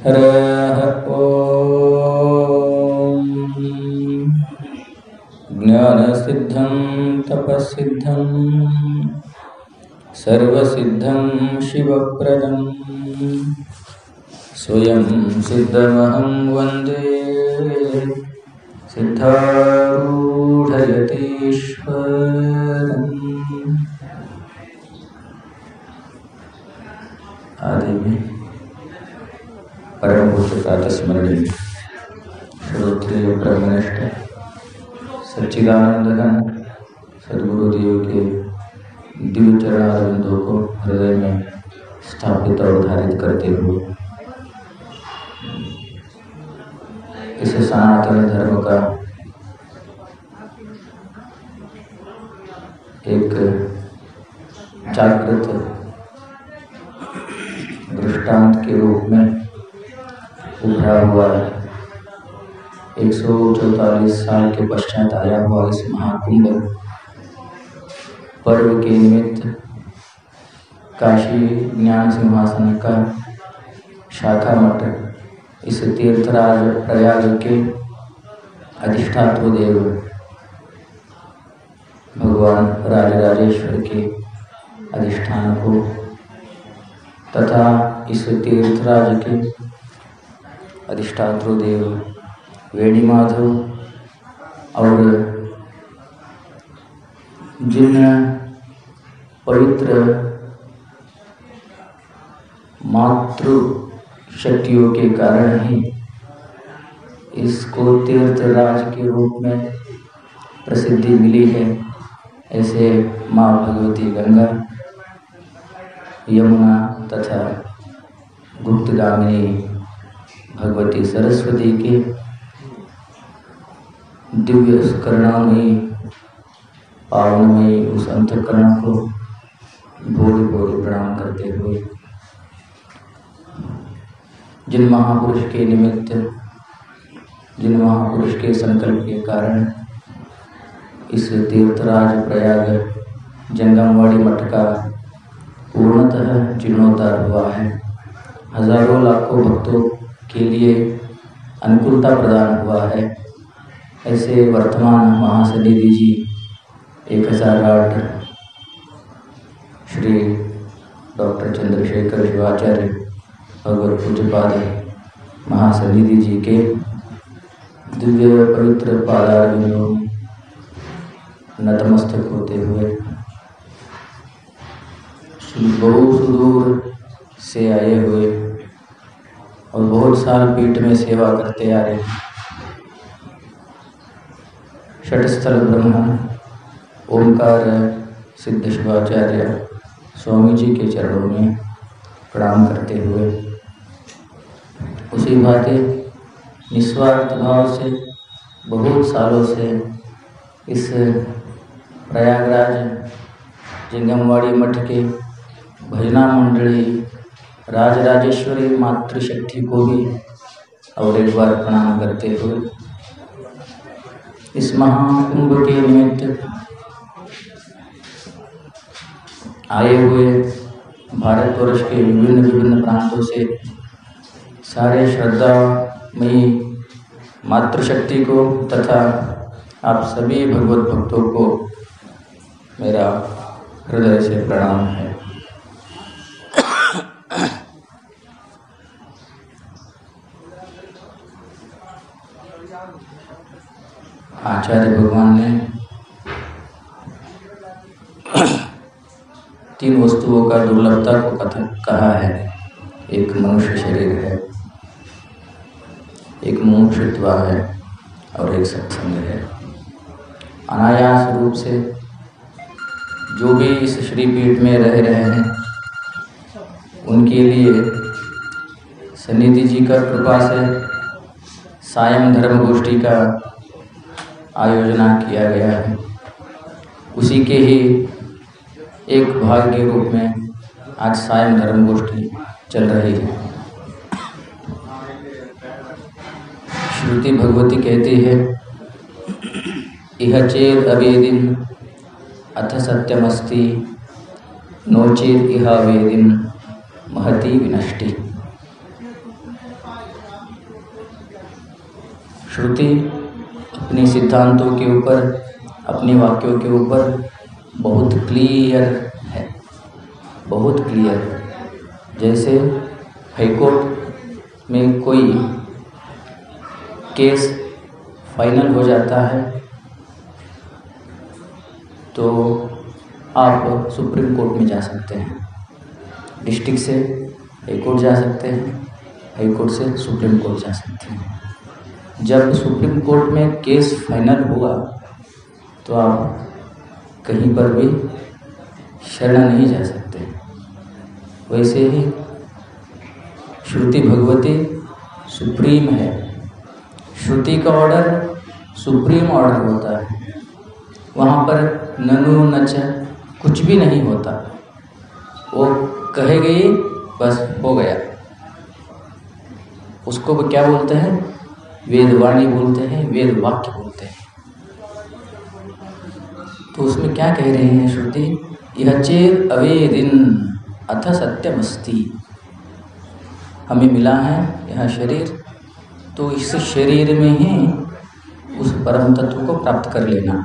हरः ॐ। ज्ञानसिद्धं तपःसिद्धं सर्वसिद्धं शिवप्रदं स्वयं सिद्धमहं वन्दे सिद्धारूढयतीश्वरम्। आदि में परम पूज्य प्रातः स्मरणीय श्रोत्रिय ब्रह्मनिष्ठ सच्चिदानंद घन सद्गुरुदेव के दिव्य चरणारविंदों को हृदय में स्थापित और धारित करते हुए इस सनातन धर्म का एक जागृत दृष्टांत के रूप में उभरा हुआ है। 144 साल के पश्चात आया हुआ इस महाकुंभ पर्व के निमित्त काशी ज्ञान सिंहासन का शाखा मठ इस तीर्थराज प्रयाग के अधिष्ठात्र देव भगवान राजराजेश्वर के अधिष्ठान को तथा इस तीर्थराज के अधिष्ठात्र देव वेणी माधव और जिन पवित्र मातृ शक्तियों के कारण ही इसको तीर्थराज के रूप में प्रसिद्धि मिली है, ऐसे माँ भगवती गंगा, यमुना तथा गुप्तगामिनी भगवती सरस्वती के दिव्य करुणामयी पावनमयी उस अंतःकरण को भोरी भोरी प्रणाम करते हुए जिन महापुरुष के निमित्त, जिन महापुरुष के संकल्प के कारण इस तीर्थराज प्रयाग जंगमवाड़ी मठ का पूर्णतः जीर्णोद्धार हुआ है, हजारों लाखों भक्तों के लिए अनुकूलता प्रदान हुआ है, ऐसे वर्तमान महासन्निधि जी 1008 श्री डॉक्टर चंद्रशेखर शिवाचार्य भगवत पूज्यपाद महासन्निधि जी के दिव्य पवित्र पादारविंदों में नतमस्तक होते हुए बहुत सुदूर से आए हुए और बहुत साल पीठ में सेवा करते आ रहे षटस्थल ब्रह्म ओंकार सिद्ध शिवाचार्य स्वामी जी के चरणों में प्रणाम करते हुए उसी भांति निस्वार्थ भाव से बहुत सालों से इस प्रयागराज जंगमवाड़ी मठ के भजना मंडली राजराजेश्वरी मातृशक्ति को भी और एक बार प्रणाम करते हुए इस महाकुंभ के निमित्त आए हुए भारतवर्ष के विभिन्न प्रांतों से सारे श्रद्धामयी मातृशक्ति को तथा आप सभी भगवत भक्तों को मेरा हृदय से प्रणाम है। आचार्य भगवान ने 3 वस्तुओं का दुर्लभता को कहा है। एक मनुष्य शरीर है, एक मुमुक्षुत्व है और एक सत्संग है। अनायास रूप से जो भी इस श्रीपीठ में रह रहे हैं उनके लिए सन्निधि जी का कृपा से सायं धर्म गोष्ठी का आयोजना किया गया है। उसी के ही एक भाग के रूप में आज सायं धर्म गोष्ठी चल रही है। श्रुति भगवती कहती है, इह चेद अवेदिन अथ सत्यमस्ति नो चेद इह वेदिन महती विनष्टि। श्रुति अपने सिद्धांतों के ऊपर, अपने वाक्यों के ऊपर बहुत क्लियर है, बहुत क्लियर। जैसे हाईकोर्ट में कोई केस फाइनल हो जाता है तो आप सुप्रीम कोर्ट में जा सकते हैं, डिस्ट्रिक्ट से हाई कोर्ट जा सकते हैं, हाई कोर्ट से सुप्रीम कोर्ट जा सकते हैं। जब सुप्रीम कोर्ट में केस फाइनल हुआ तो आप कहीं पर भी शरण नहीं जा सकते। वैसे ही श्रुति भगवती सुप्रीम है, श्रुति का ऑर्डर सुप्रीम ऑर्डर होता है। वहाँ पर ननु नच कुछ भी नहीं होता, वो कहे गई बस हो गया। उसको वो क्या बोलते हैं? वेदवाणी बोलते हैं, वेद वाक्य बोलते हैं। तो उसमें क्या कह रहे हैं श्रुति? यह चेत अवेदिन अथ सत्यमस्ति। हमें मिला है यह शरीर, तो इस शरीर में ही उस परम तत्व को प्राप्त कर लेना।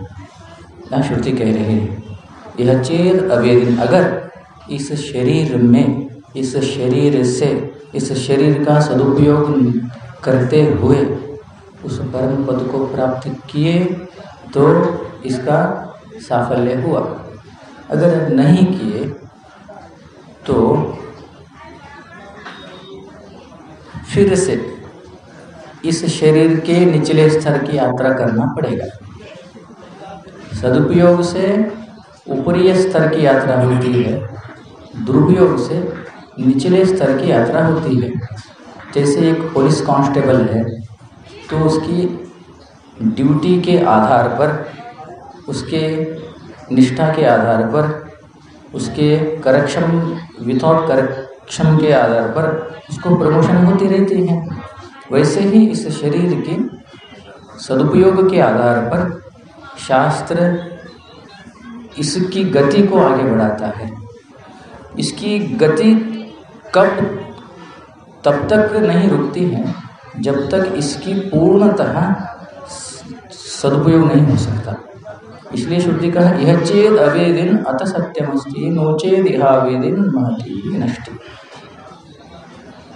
यह श्रुति कह रही है यह चेत अवेदिन, अगर इस शरीर में, इस शरीर से, इस शरीर का सदुपयोग करते हुए उस परम पद को प्राप्त किए तो इसका साफल्य हुआ। अगर नहीं किए तो फिर से इस शरीर के निचले स्तर की यात्रा करना पड़ेगा। सदुपयोग से ऊपरी स्तर की यात्रा होती है, दुरुपयोग से निचले स्तर की यात्रा होती है। जैसे एक पुलिस कांस्टेबल है तो उसकी ड्यूटी के आधार पर, उसके निष्ठा के आधार पर, उसके करेक्शन, विथआउट करेक्शन के आधार पर उसको प्रमोशन होती रहती है। वैसे ही इस शरीर के सदुपयोग के आधार पर शास्त्र इसकी गति को आगे बढ़ाता है। इसकी गति कब तब तक नहीं रुकती है जब तक इसकी पूर्णतः सदुपयोग नहीं हो सकता। इसलिए श्रुति कहा यह चेद अवेदिन अत सत्यमस्ति नो चेद यह अवेदिन महती नष्टि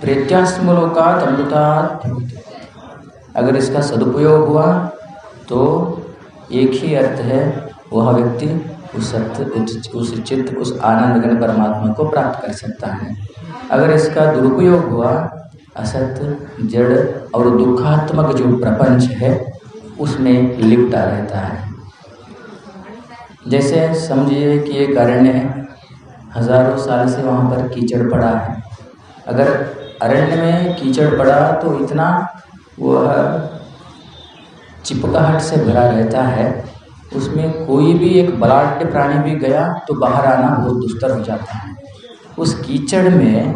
प्रेत्यास्मलोकात् अमृतात् भवति। अगर इसका सदुपयोग हुआ तो एक ही अर्थ है, वह व्यक्ति उस सत्य, उस चित्त, उस आनंद घन परमात्मा को प्राप्त कर सकता है। अगर इसका दुरुपयोग हुआ, असत्य, जड़ और दुखात्मक जो प्रपंच है उसमें लिपटा रहता है। जैसे समझिए कि एक अरण्य है, हजारों साल से वहाँ पर कीचड़ पड़ा है। अगर अरण्य में कीचड़ पड़ा तो इतना वह चिपकाहट से भरा रहता है, उसमें कोई भी एक बलाढ्य प्राणी भी गया तो बाहर आना बहुत दुस्तर हो जाता है। उस कीचड़ में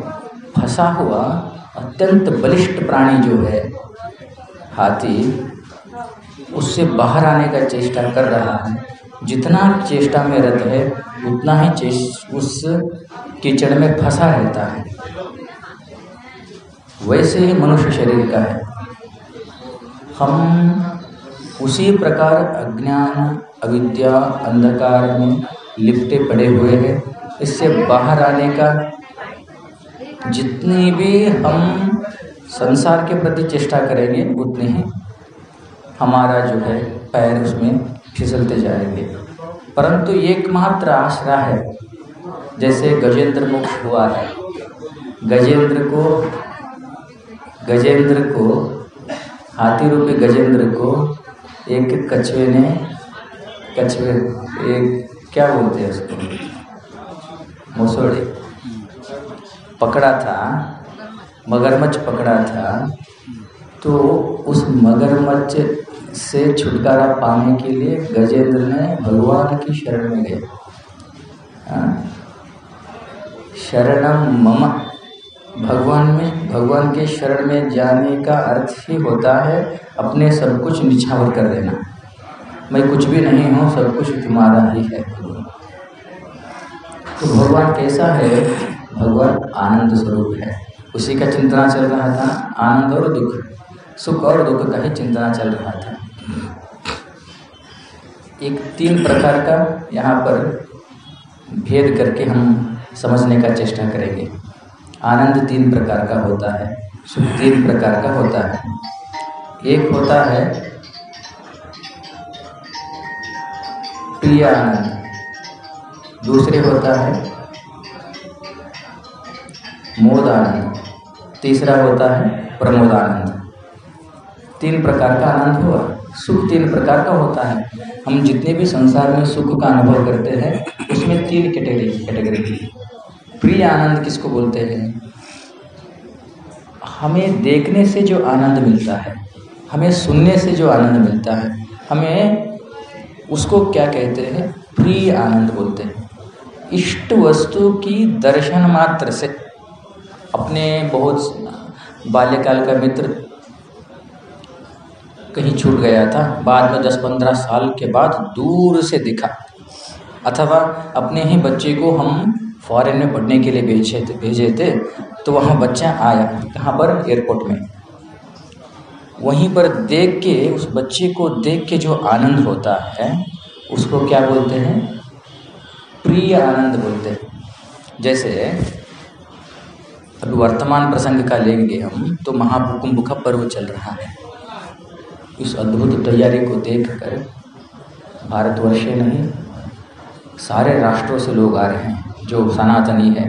फंसा हुआ अत्यंत बलिष्ठ प्राणी जो है हाथी, उससे बाहर आने का चेष्टा कर रहा है। जितना चेष्टा में रत है उतना ही उस कीचड़ में फंसा रहता है। वैसे ही मनुष्य शरीर का है। हम उसी प्रकार अज्ञान, अविद्या, अंधकार में लिपटे पड़े हुए हैं। इससे बाहर आने का जितनी भी हम संसार के प्रति चेष्टा करेंगे उतने ही हमारा जो है पैर उसमें फिसलते जाएंगे। परंतु एकमात्र आसरा है, जैसे गजेंद्र मुक्त हुआ है। गजेंद्र को हाथी रूपी गजेंद्र को एक कछुए ने, एक क्या बोलते हैं उसको, मसोड़े पकड़ा था, मगरमच्छ पकड़ा था। तो उस मगरमच्छ से छुटकारा पाने के लिए गजेंद्र ने भगवान की शरण में गए। शरणम मम, भगवान के शरण में जाने का अर्थ ही होता है अपने सब कुछ निछावर कर देना। मैं कुछ भी नहीं हूँ, सब कुछ तुम्हारा ही है। तो भगवान कैसा है? भगवान आनंद स्वरूप है। उसी का चिंतना चल रहा था, आनंद और दुख। सुख और दुख का ही चिंतना चल रहा था। एक 3 प्रकार का यहाँ पर भेद करके हम समझने का चेष्टा करेंगे। आनंद 3 प्रकार का होता है, सुख 3 प्रकार का होता है। एक होता है प्रिय आनंद, दूसरे होता है मोद आनंद, तीसरा होता है प्रमोद आनंद। 3 प्रकार का आनंद हुआ। सुख 3 प्रकार का होता है। हम जितने भी संसार में सुख का अनुभव करते हैं उसमें 3 कैटेगरी की। प्रिय आनंद किसको बोलते हैं? हमें देखने से जो आनंद मिलता है, हमें सुनने से जो आनंद मिलता है, हमें उसको क्या कहते हैं? प्रिय आनंद बोलते हैं। इष्ट वस्तु की दर्शन मात्र से, अपने बहुत बाल्यकाल का मित्र कहीं छूट गया था, बाद में 10-15 साल के बाद दूर से दिखा, अथवा अपने ही बच्चे को हम फॉरेन में पढ़ने के लिए भेजे थे, तो वहाँ बच्चा आया, कहाँ पर? एयरपोर्ट में। वहीं पर देख के, उस बच्चे को देख के जो आनंद होता है उसको क्या बोलते हैं? प्रिय आनंद बोलते हैं। जैसे अभी वर्तमान प्रसंग का लेंगे हम, तो महाभूकंप का पर्व चल रहा है। इस अद्भुत तैयारी को देखकर भारतवर्ष नहीं, सारे राष्ट्रों से लोग आ रहे हैं। जो सनातनी है,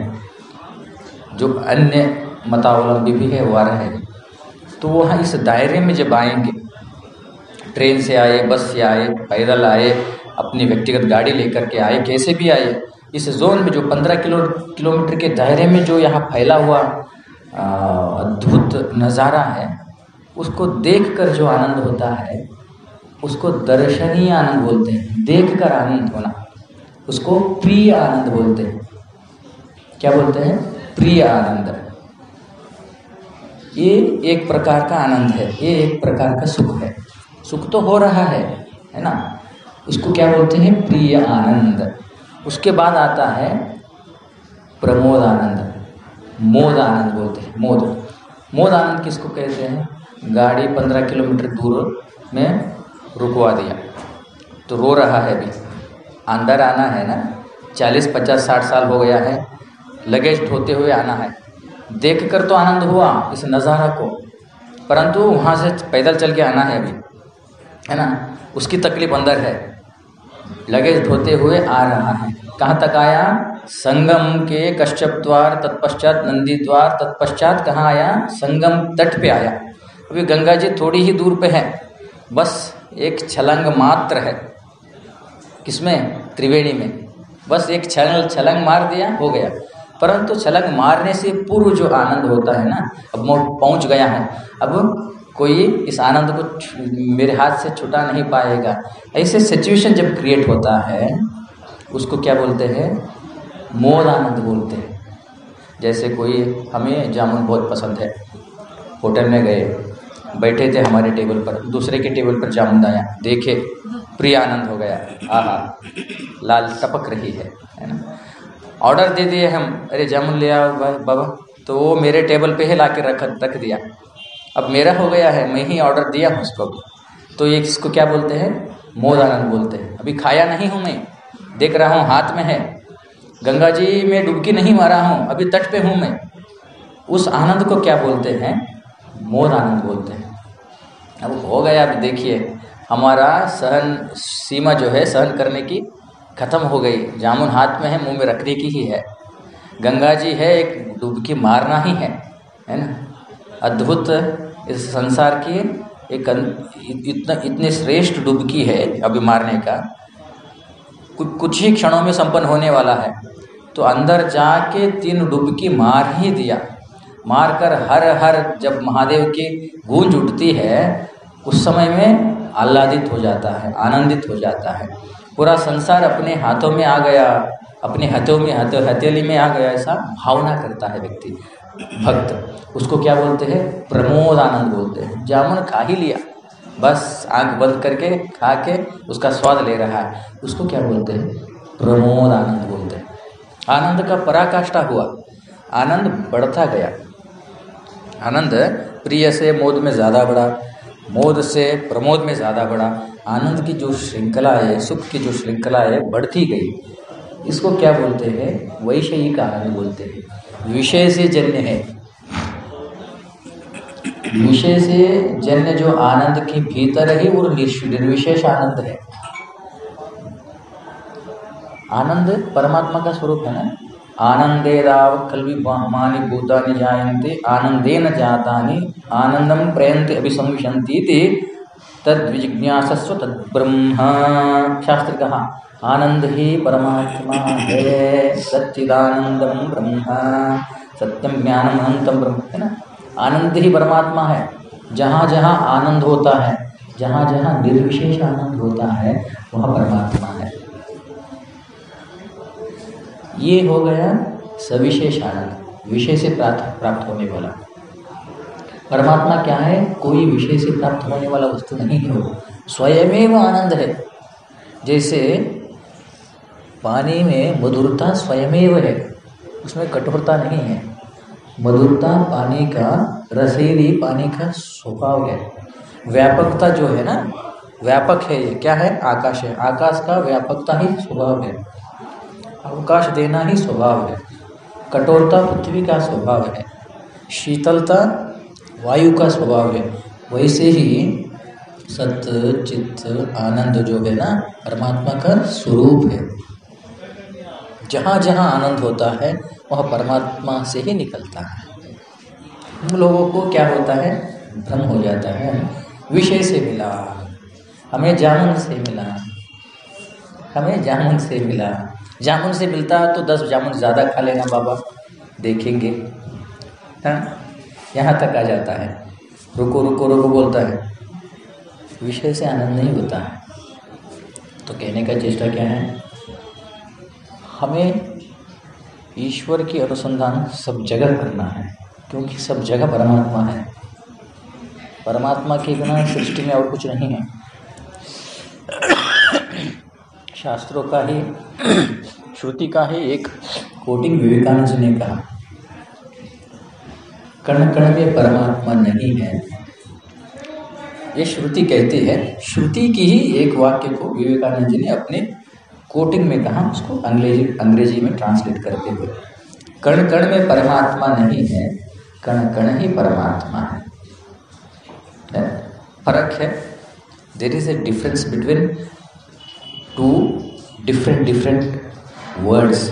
जो अन्य मतावलंबी भी है, वो आ रहे हैं। तो वहाँ इस दायरे में जब आएंगे, ट्रेन से आए, बस से आए, पैदल आए, अपनी व्यक्तिगत गाड़ी लेकर के आए, कैसे भी आए, इस जोन में जो 15 किलोमीटर के दायरे में जो यहाँ फैला हुआ अद्भुत नज़ारा है, उसको देखकर जो आनंद होता है उसको दर्शनीय आनंद बोलते हैं। देखकर आनंद होना, उसको प्रिय आनंद बोलते हैं। क्या बोलते हैं? प्रिय आनंद। ये एक प्रकार का आनंद है, ये एक प्रकार का सुख है। सुख तो हो रहा है ना, उसको क्या बोलते हैं? प्रिय आनंद। उसके बाद आता है प्रमोद आनंद, मोद आनंद बोलते हैं। मोद आनंद किसको कहते हैं? गाड़ी 15 किलोमीटर दूर में रुकवा दिया, तो रो रहा है, अभी अंदर आना है ना, 40, 50, 60 साल हो गया है, लगेज ढोते हुए आना है। देखकर तो आनंद हुआ इस नज़ारा को, परंतु वहाँ से पैदल चल के आना है अभी, है ना, उसकी तकलीफ अंदर है। लगेज ढोते हुए आ रहा है, कहाँ तक आया? संगम के कश्यप द्वार, तत्पश्चात नंदी द्वार, तत्पश्चात कहाँ आया? संगम तट पे आया। अभी गंगा जी थोड़ी ही दूर पे है, बस एक छलांग मात्र है। किसमें? त्रिवेणी में। बस एक छलांग मार दिया, हो गया। परंतु छलांग मारने से पूर्व जो आनंद होता है ना, अब मैं पहुंच गया हूँ, अब कोई इस आनंद को मेरे हाथ से छुटा नहीं पाएगा। ऐसे सिचुएशन जब क्रिएट होता है उसको क्या बोलते हैं? मोद आनंद बोलते हैं। जैसे कोई, हमें जामुन बहुत पसंद है, होटल में गए, बैठे थे हमारे टेबल पर, दूसरे के टेबल पर जामुन आया, देखे, प्रिय आनंद हो गया, आहा लाल टपक रही है ना। ऑर्डर दे दिए हम, अरे जामुन ले आओ बाबा, तो वो मेरे टेबल पे ही ला के रख दिया। अब मेरा हो गया है, मैं ही ऑर्डर दिया उसको, तो ये इसको क्या बोलते हैं? मोद आनंद बोलते हैं। अभी खाया नहीं हूँ मैं, देख रहा हूँ हाथ में है, गंगा जी में डुबकी नहीं मारा हूँ, अभी तट पे हूँ मैं, उस आनंद को क्या बोलते हैं? मोद आनंद बोलते हैं। अब हो गया, अभी देखिए हमारा सहन सीमा जो है सहन करने की ख़त्म हो गई। जामुन हाथ में है, मुंह में रखने की ही है, गंगा जी है, एक डुबकी मारना ही है ना। अद्भुत इस संसार की एक इतने श्रेष्ठ डुबकी है अभी मारने का, कुछ ही क्षणों में संपन्न होने वाला है। तो अंदर जाके 3 डुबकी मार ही दिया। मारकर हर हर जब महादेव की गूंज उठती है, उस समय में आह्लादित हो जाता है, आनंदित हो जाता है। पूरा संसार अपने हाथों में आ गया, अपने हथेली में आ गया, ऐसा भावना करता है व्यक्ति, भक्त। उसको क्या बोलते हैं? प्रमोद आनंद बोलते हैं। जामुन खा ही लिया, बस आंख बंद करके खा के उसका स्वाद ले रहा है, उसको क्या बोलते हैं? प्रमोद आनंद बोलते हैं। आनंद का पराकाष्ठा हुआ, आनंद बढ़ता गया, आनंद प्रिय से मोद में ज़्यादा बड़ा, मोद से प्रमोद में ज़्यादा बड़ा, आनंद की जो श्रृंखला है, सुख की जो श्रृंखला है बढ़ती गई, इसको क्या बोलते हैं? वैषयिक आनंद बोलते हैं। विषय से जन्य है, विषय से जन्य जो आनंद के भीतर है वो निर्विशेष आनंद है। आनंद परमात्मा का स्वरूप है ना। आनंदेदाव खल्विमानि भूतानि जायन्ते आनंदेन जातानि आनंदम प्रयन्ति अभिसंविशन्ति इति तद्विजिज्ञासस्व तद्ब्रह्म। शास्त्र कहा आनंद ही परमात्मा है, सच्चिदानंदम ब्रह्म, सत्यम ज्ञानम अनंतम ब्रह्म, है ना। आनंद ही परमात्मा है। जहाँ जहाँ आनंद होता है, जहाँ जहाँ निर्विशेष आनंद होता है, वहाँ परमात्मा है। ये हो गया सविशेष आनंद, विषय से प्राप्त होने वाला। परमात्मा क्या है? कोई विषय से प्राप्त होने वाला वस्तु नहीं है, वो स्वयमेव आनंद है। जैसे पानी में मधुरता स्वयमेव है, उसमें कठोरता नहीं है। मधुरता पानी का, रसीली पानी का स्वभाव है। व्यापकता जो है ना, व्यापक है। ये क्या है? आकाश है। आकाश का व्यापकता ही स्वभाव है, अवकाश देना ही स्वभाव है। कठोरता पृथ्वी का स्वभाव है, शीतलता वायु का स्वभाव है। वैसे ही सत्य चित्त आनंद जो है ना, परमात्मा का स्वरूप है। जहाँ जहाँ आनंद होता है वह परमात्मा से ही निकलता है। हम लोगों को क्या होता है? भ्रम हो जाता है। विषय से मिला, हमें जामुन से मिला, हमें जामुन से मिला। जामुन से मिलता तो 10 जामुन ज़्यादा खा लेना बाबा, देखेंगे। हाँ, यहाँ तक आ जाता है। रुको रुको रुको बोलता है, विषय से आनंद नहीं होता है। तो कहने का चेष्टा क्या है? हमें ईश्वर की अनुसंधान सब जगह करना है, क्योंकि सब जगह परमात्मा है। परमात्मा के बिना सृष्टि में और कुछ नहीं है। शास्त्रों का ही, श्रुति का ही एक कोटिंग विवेकानंद जी ने कहा, कण कण में परमात्मा नहीं है। ये श्रुति कहती है। श्रुति की ही एक वाक्य को विवेकानंद जी ने अपने कोटिंग में कहा, उसको अंग्रेजी में ट्रांसलेट करते हुए, कण कण में परमात्मा नहीं है, कण कण ही परमात्मा है। फर्क है। There is a difference between two different words.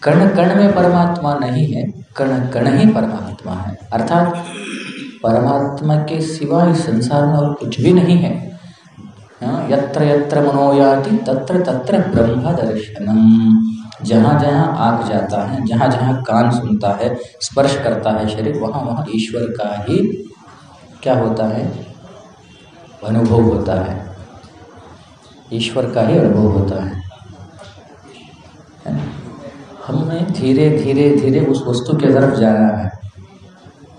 कण कण में परमात्मा नहीं है, कण कण ही परमात्मा है। अर्थात परमात्मा के सिवा इस संसार में और कुछ भी नहीं है। यत्र यत्र मनो याति तत्र तत्र ब्रह्म दर्शनम। जहाँ जहाँ आँख जाता है, जहाँ जहाँ कान सुनता है, स्पर्श करता है शरीर, वहाँ वहाँ ईश्वर का ही क्या होता है? अनुभव होता है। ईश्वर का ही अनुभव होता है। हमें धीरे धीरे धीरे उस वस्तु की तरफ जाना है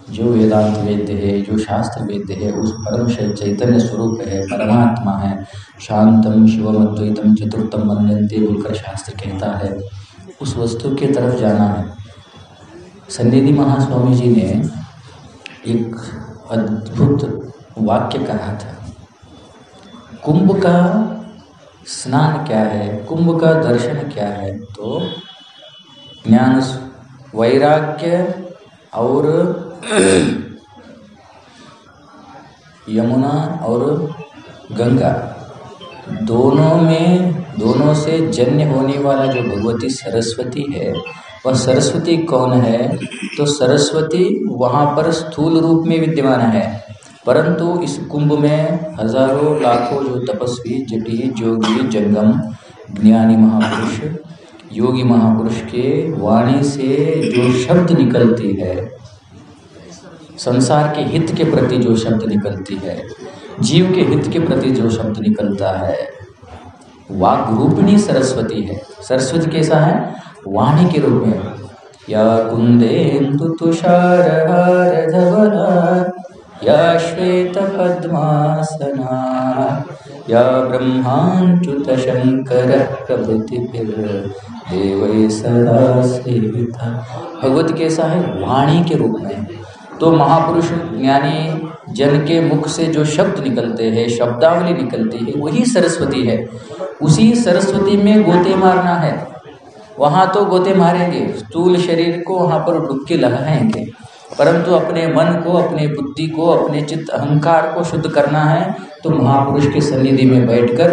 जो वेदांत वेद्य है, जो शास्त्र वेद्य है, उस परम चैतन्य स्वरूप है, परमात्मा है। शांतम शिवम अद्वैतम चतुर्थम मन्यन्ते बोलकर शास्त्र कहता है। उस वस्तु की तरफ जाना है। सन्निधि महास्वामी जी ने एक अद्भुत वाक्य कहा था, कुंभ का स्नान क्या है, कुंभ का दर्शन क्या है? तो ज्ञान, वैराग्य और यमुना और गंगा दोनों से जन्य होने वाला जो भगवती सरस्वती है, वह सरस्वती कौन है? तो सरस्वती वहाँ पर स्थूल रूप में विद्यमान है, परंतु इस कुंभ में हजारों लाखों जो तपस्वी, जटी, जोगी, जंगम, ज्ञानी महापुरुष, योगी महापुरुष के वाणी से जो शब्द निकलती है, संसार के हित के प्रति जो शब्द निकलती है, जीव के हित के प्रति जो शब्द निकलता है, वाक रूपिणी सरस्वती है। सरस्वती कैसा है? वाणी के रूप में। या कुंदेन्दु तुषारहार धवला, या श्वेत पद्मासना, या ब्रह्माच्युत शंकर प्रभृतिभिर देवै सदा सेविता। भगवती कैसा है? वाणी के रूप में। तो महापुरुष ज्ञानी जन के मुख से जो शब्द निकलते हैं, शब्दावली निकलती है, वही सरस्वती है। उसी सरस्वती में गोते मारना है। वहाँ तो गोते मारेंगे, स्थूल शरीर को वहाँ पर डुबकी लगाएंगे, परंतु अपने मन को, अपने बुद्धि को, अपने चित्त अहंकार को शुद्ध करना है तो महापुरुष की सन्निधि में बैठकर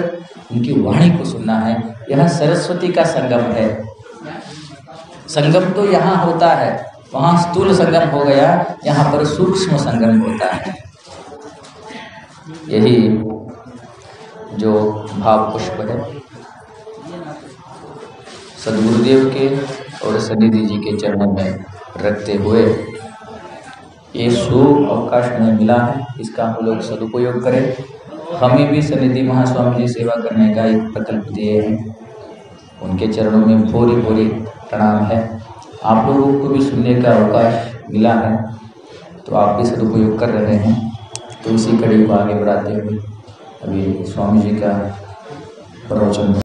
उनकी वाणी को सुनना है। यह सरस्वती का संगम है। संगम तो यहाँ होता है, वहाँ स्थूल संगम हो गया, यहाँ पर सूक्ष्म संगम होता है। यही जो भाव पुष्प है सदगुरुदेव के और सन्निधि जी के चरणों में रखते हुए ये शुभ अवकाश हमें मिला है, इसका हम लोग सदुपयोग करें। हमें भी सन्निधि महास्वामी जी सेवा करने का एक प्रकल्प दिए हैं, उनके चरणों में भोरी भोरी प्रणाम है। आप लोगों को भी सुनने का अवकाश मिला है तो आप भी सदुपयोग कर रहे हैं। तो इसी कड़ी को आगे बढ़ाते हुए अभी स्वामी जी का प्रवचन